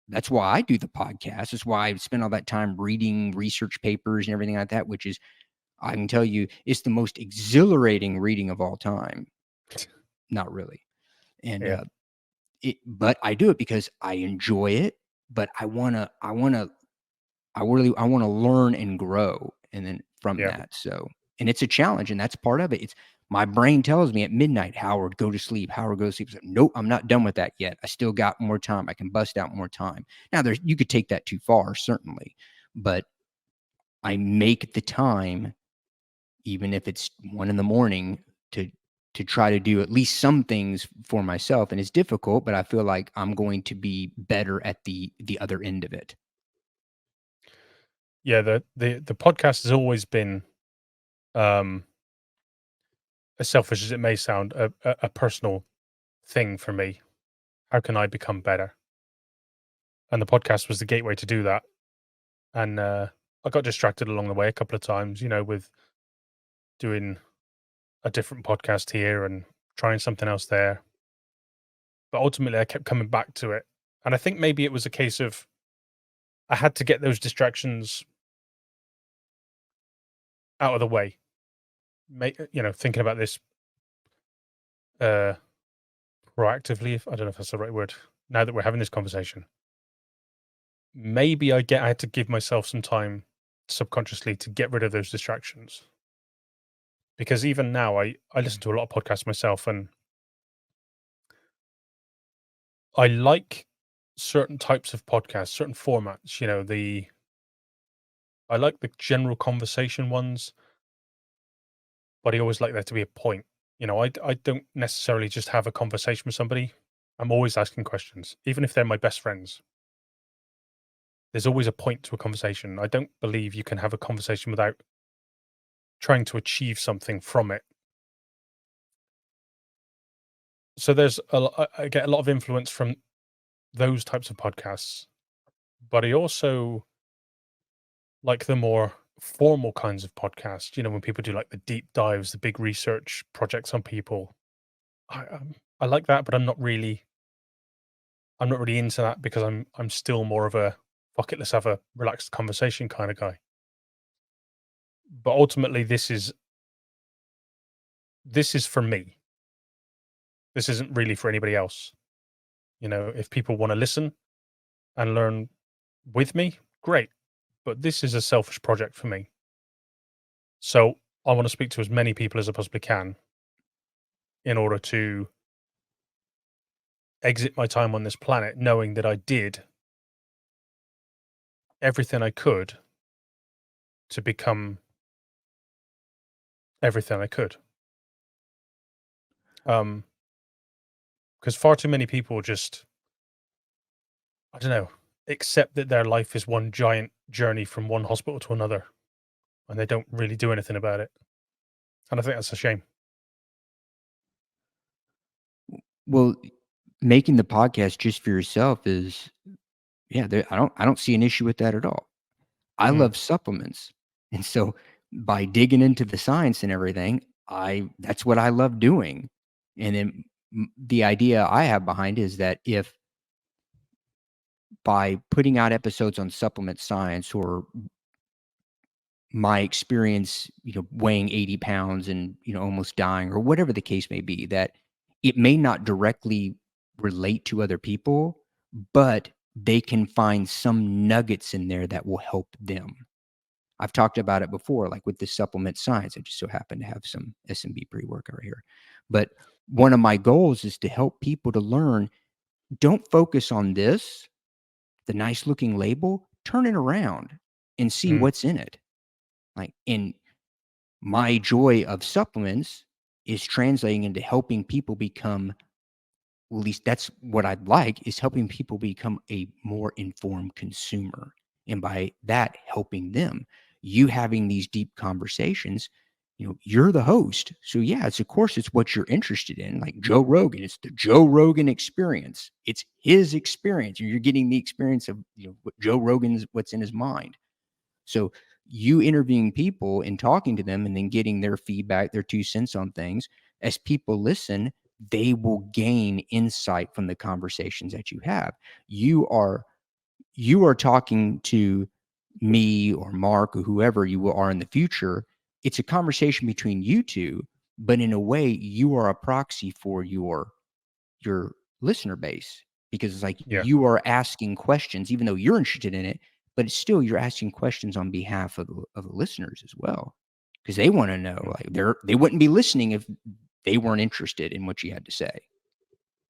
that's why I do the podcast. That's why I spend all that time reading research papers and everything like that, which is, I can tell you, it's the most exhilarating reading of all time. Not really. And Yeah. but I do it because I enjoy it, but I want to learn and grow, and then from Yeah. that. So, and it's a challenge, and that's part of it. It's my brain tells me at midnight, Howard, go to sleep. Howard, go to sleep. So, nope, I'm not done with that yet. I still got more time. I can bust out more time. Now, you could take that too far, certainly, but I make the time, even if it's 1 a.m, to try to do at least some things for myself. And it's difficult, but I feel like I'm going to be better at the other end of it. Yeah. The podcast has always been, um, as selfish as it may sound, a personal thing for me. How can I become better? And the podcast was the gateway to do that. And I got distracted along the way a couple of times, with doing a different podcast here and trying something else there. But ultimately, I kept coming back to it. And I think maybe it was a case of I had to get those distractions out of the way. Thinking about this uh, proactively, if I don't know if that's the right word, now that we're having this conversation. Maybe I had to give myself some time subconsciously to get rid of those distractions. Because even now, I listen to a lot of podcasts myself, and I like certain types of podcasts, certain formats. I like the general conversation ones, but I always like there to be a point. I don't necessarily just have a conversation with somebody. I'm always asking questions, even if they're my best friends. There's always a point to a conversation. I don't believe you can have a conversation without trying to achieve something from it. So I get a lot of influence from those types of podcasts, but I also like the more formal kinds of podcasts. When people do like the deep dives, the big research projects on people. I like that, but I'm not really into that because I'm still more of a fuck it, let's have a relaxed conversation kind of guy. But ultimately, this is for me. This isn't really for anybody else. If people want to listen and learn with me, great. But this is a selfish project for me. So I want to speak to as many people as I possibly can in order to exit my time on this planet knowing that I did everything I could to become everything I could. Because far too many people just, I don't know, accept that their life is one giant journey from one hospital to another, and they don't really do anything about it. And I think that's a shame. Well, making the podcast just for yourself is, yeah, I don't see an issue with that at all. I Mm, love supplements. And so by digging into the science and everything, that's what I love doing. And then the idea I have behind it is that if by putting out episodes on supplement science or my experience, weighing 80 pounds and, almost dying or whatever the case may be, that it may not directly relate to other people, but they can find some nuggets in there that will help them. I've talked about it before, like with the supplement science. I just so happen to have some SMB pre-workout here. But one of my goals is to help people to learn, don't focus on this, the nice looking label, turn it around and see mm, what's in it. Like, in my joy of supplements is translating into helping people become, well, at least that's what I'd like, is helping people become a more informed consumer. And by that, helping them. You having these deep conversations, you're the host. So yeah, of course it's what you're interested in. Like Joe Rogan, it's the Joe Rogan experience. It's his experience. You're getting the experience of what Joe Rogan's, what's in his mind. So you interviewing people and talking to them and then getting their feedback, their 2 cents on things, as people listen, they will gain insight from the conversations that you have. You are you are talking to me or Mark or whoever you are in the future. It's a conversation between you two, but in a way, you are a proxy for your listener base, because it's like Yeah. you are asking questions, even though you're interested in it, but it's still you're asking questions on behalf of the listeners as well, because they want to know. Mm. Like they wouldn't be listening if they weren't interested in what you had to say.